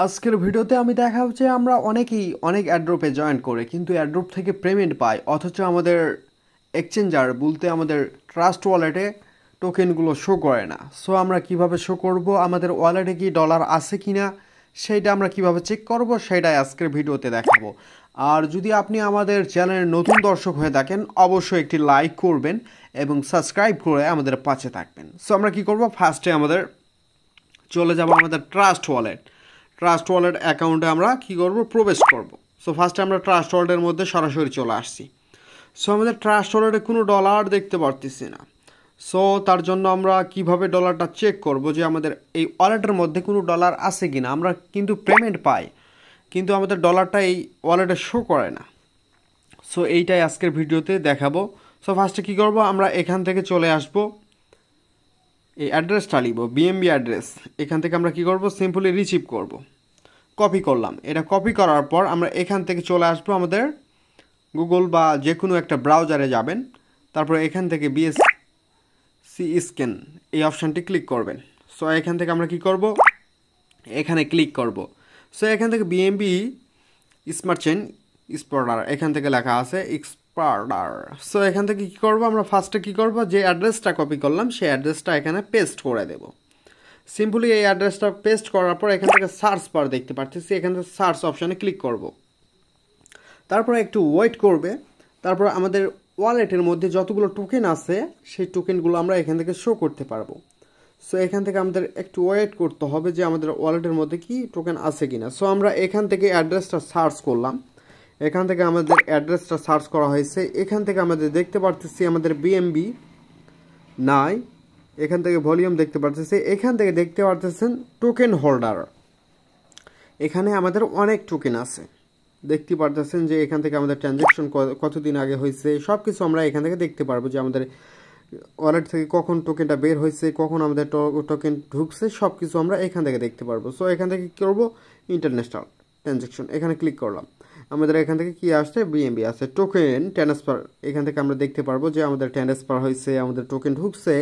আজকের ভিডিওতে আমি দেখাবো যে আমরা অনেকেই অনেক অ্যাড্রপে জয়েন করে কিন্তু অ্যাড্রপ থেকে পেমেন্ট পাই, অথচ আমাদের এক্সচেঞ্জার বলতে আমাদের ট্রাস্ট ওয়ালেটে টোকেনগুলো শো করে না। সো আমরা কিভাবে শো করব, আমাদের ওয়ালেটে কি ডলার আছে কিনা সেইটা আমরা কিভাবে চেক করব সেটাই আজকের ভিডিওতে দেখাবো। আর যদি আপনি আমাদের চ্যানেলের নতুন দর্শক হয়ে থাকেন অবশ্যই একটি লাইক করবেন এবং সাবস্ক্রাইব করে আমাদের পাশে থাকবেন। সো আমরা কি করব, ফার্স্টে আমাদের চলে যাব আমাদের ট্রাস্ট ওয়ালেট অ্যাকাউন্টে আমরা কি করব, প্রবেশ করব। সো ফার্স্টে আমরা ট্রাস্ট ওয়ালেটের মধ্যে সরাসরি চলে আসছি। সো আমাদের ট্রাস্ট ওয়ালেটে কোনো ডলার দেখতে পারতেছি না। সো তার জন্য আমরা কিভাবে ডলারটা চেক করব যে আমাদের এই ওয়ালেটের মধ্যে কোনো ডলার আছে কিনা। আমরা কিন্তু পেমেন্ট পাই কিন্তু আমাদের ডলারটা এই ওয়ালেটে শো করে না। সো এইটাই আজকের ভিডিওতে দেখাবো। সো ফার্স্টে কী করব, আমরা এখান থেকে চলে আসব, এই অ্যাড্রেসটা লিখব বিএমবি অ্যাড্রেস। এখান থেকে আমরা কি করব, সিম্পলি রিসিভ করব। কপি করলাম, এটা কপি করার পর আমরা এখান থেকে চলে আসবো আমাদের গুগল বা যে কোনো একটা ব্রাউজারে যাবেন, তারপর এখান থেকে বিএসসি স্ক্যান এই অপশানটি ক্লিক করবেন। সো এখান থেকে আমরা কি করব, এখানে ক্লিক করব। সো এখান থেকে বিএমবি স্মার্ট চেইন এক্সপোর্টার এখান থেকে লেখা আছে এক্সপোর্টার। সো এখান থেকে কী করবো, আমরা ফার্স্টে কী করব, যে অ্যাড্রেসটা কপি করলাম সেই অ্যাড্রেসটা এখানে পেস্ট করে দেব। সিম্পলি এই অ্যাড্রেসটা পেস্ট করার পর এখান থেকে সার্চ বার দেখতে পাচ্ছি, এখান থেকে সার্চ অপশানে ক্লিক করব। তারপর একটু ওয়েট করবে, তারপর আমাদের ওয়ালেটের মধ্যে যতগুলো টোকেন আছে সেই টোকেনগুলো আমরা এখান থেকে শো করতে পারবো। সো এখান থেকে আমাদের একটু ওয়েট করতে হবে যে আমাদের ওয়ালেটের মধ্যে কি টোকেন আছে কিনা। সো আমরা এখান থেকে অ্যাড্রেসটা সার্চ করলাম, এখান থেকে আমাদের অ্যাড্রেসটা সার্চ করা হয়েছে। এখান থেকে আমাদের দেখতে পারতেছি আমাদের বিএমবি নাই, এখান থেকে ভলিউম দেখতে পারতেছি, এখান থেকে দেখতে পারতেছেন টোকেন হোল্ডার। এখানে আমাদের অনেক টোকেন আছে, দেখতে পারতেছেন যে এখান থেকে আমাদের ট্রানজ্যাকশন কতদিন আগে হয়েছে সব কিছু আমরা এখান থেকে দেখতে পারবো, যে আমাদের ওয়ালেট থেকে কখন টোকেনটা বের হয়েছে, কখন আমাদের টোকেন ঢুকছে সব কিছু আমরা এখান থেকে দেখতে পারবো। সো এখান থেকে কী করবো, ইন্টারন্যাশনাল ট্রানজ্যাকশন এখানে ক্লিক করলাম। আমাদের এখান থেকে কি আসছে, বিএমবি আছে, টোকেন ট্রান্সফার এখান থেকে আমরা দেখতে পারবো যে আমাদের ট্রান্সফার হয়েছে, আমাদের টোকেন ঢুকছে।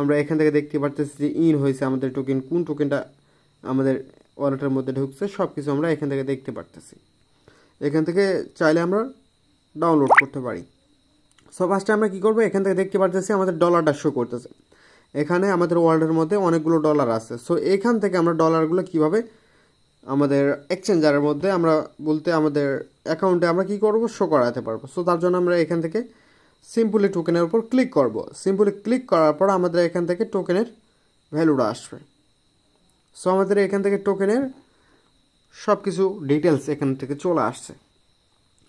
আমরা এখান থেকে দেখতে পারতেছি যে ইন হয়েছে, আমাদের টোকেন কোন টোকেনটা আমাদের ওয়ালেটের মধ্যে ঢুকছে সব কিছু আমরা এখান থেকে দেখতে পারতেছি। এখান থেকে চাইলে আমরা ডাউনলোড করতে পারি। সো ফার্স্টে আমরা কী করবো, এখান থেকে দেখতে পারতেছি আমাদের ডলারটা শো করতেছে, এখানে আমাদের ওয়ালেটের মধ্যে অনেকগুলো ডলার আছে। সো এখান থেকে আমরা ডলারগুলো কিভাবে আমাদের এক্সচেঞ্জারের মধ্যে আমরা বলতে আমাদের অ্যাকাউন্টে আমরা কি করব, শো করাতে পারবো। সো তার জন্য আমরা এখান থেকে সিম্পলি টোকেনের উপর ক্লিক করব। সিম্পলি ক্লিক করার পর আমাদের এখান থেকে টোকেনের ভ্যালুটা আসবে। সো আমাদের এখান থেকে টোকেনের সব কিছু ডিটেলস এখান থেকে চলে আসছে,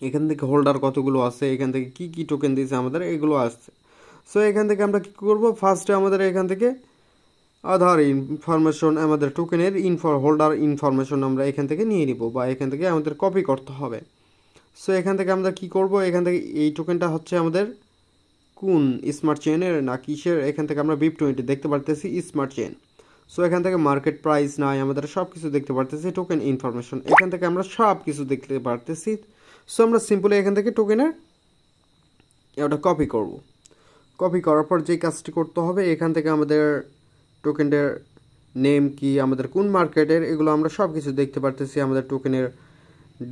এখান থেকে হোল্ডার কতগুলো আছে, এখান থেকে কি কি টোকেন দিয়েছে আমাদের এগুলো আসছে। সো এখান থেকে আমরা কী করব, ফার্স্টে আমাদের এখান থেকে আধার ইনফরমেশন, আমাদের টোকেনের হোল্ডার ইনফরমেশন আমরা এখান থেকে নিয়ে নিব বা এখান থেকে আমাদের কপি করতে হবে। সো এখান থেকে আমরা কি করব, এখান থেকে এই টোকেনটা হচ্ছে আমাদের কোন স্মার্ট চেইনের না কিসের, এখান থেকে আমরা BIP20 দেখতে পারতেছি স্মার্ট চেইন। সো এখান থেকে মার্কেট প্রাইস নাই, আমাদের সব কিছু দেখতে পারতেছি, টোকেন ইনফরমেশন এখান থেকে আমরা সব কিছু দেখতে পারতেছি। সো আমরা সিম্পলি এখান থেকে টোকেনের এটা কপি করব। কপি করার পর যে কাজটি করতে হবে, এখান থেকে আমাদের টোকেনের নেম কি, আমাদের কোন মার্কেটের, এগুলো আমরা সব কিছু দেখতে পারতেছি, আমাদের টোকেনের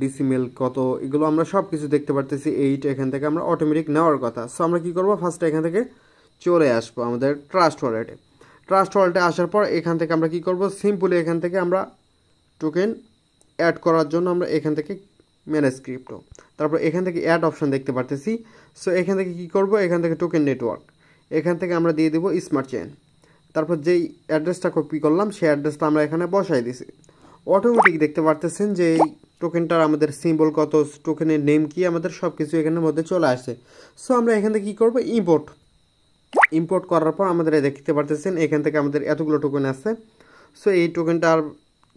ডিসিমেল কত, এগুলো আমরা সব কিছু দেখতে পারতেছি। এখান থেকে আমরা অটোমেটিক নেওয়ার কথা। সো আমরা কী করবো, ফার্স্টে এখান থেকে চলে আসবো আমাদের ট্রাস্ট ওয়ালেটে আসার পর এখান থেকে আমরা কি করব, সিম্পলি এখান থেকে আমরা টোকেন অ্যাড করার জন্য আমরা এখান থেকে ম্যানেজ ক্রিপ্টো, তারপর এখান থেকে অ্যাড অপশন দেখতে পারতেছি। সো এখান থেকে কি করব, এখান থেকে টোকেন নেটওয়ার্ক এখান থেকে আমরা দিয়ে দেবো স্মার্ট চেইন, তারপর যেই অ্যাড্রেসটা কপি করলাম সেই অ্যাড্রেসটা আমরা এখানে বসাই দিছি। অটোমেটিক দেখতে পারতেছেন যে এই টোকেনটার আমাদের সিম্বল কত, টোকেনের নেম কি, আমাদের সব কিছু এখানের মধ্যে চলে আসে। সো আমরা এখান থেকে কী করবো, ইম্পোর্ট করার পর আমাদের দেখতে পারতেছেন এখান থেকে আমাদের এতগুলো টোকেন আছে। সো এই টোকেনটার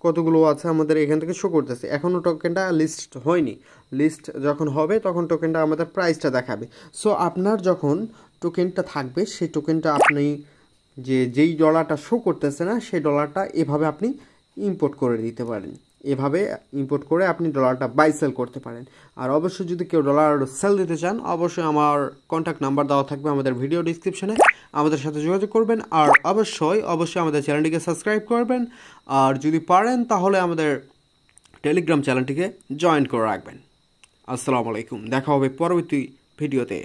কতগুলো আছে আমাদের এখান থেকে শো করতেছে, এখনও টোকেনটা লিস্ট হয়নি, লিস্ট যখন হবে তখন টোকেনটা আমাদের প্রাইসটা দেখাবে। সো আপনার যখন টোকেনটা থাকবে সেই টোকেনটা আপনি যেই ডলারটা শো করতেছে না সেই ডলারটা এভাবে আপনি ইম্পোর্ট করে দিতে পারেন, এভাবে ইম্পোর্ট করে আপনি ডলারটা বাই সেল করতে পারেন। আর অবশ্যই যদি কেউ ডলার সেল দিতে চান অবশ্যই আমার কন্ট্যাক্ট নাম্বার দেওয়া থাকবে আমাদের ভিডিও ডিসক্রিপশনে, আমাদের সাথে যোগাযোগ করবেন। আর অবশ্যই আমাদের চ্যানেলটিকে সাবস্ক্রাইব করবেন, আর যদি পারেন তাহলে আমাদের টেলিগ্রাম চ্যানেলটিকে জয়েন করে রাখবেন। আসসালামু আলাইকুম, দেখা হবে পরবর্তী ভিডিওতে।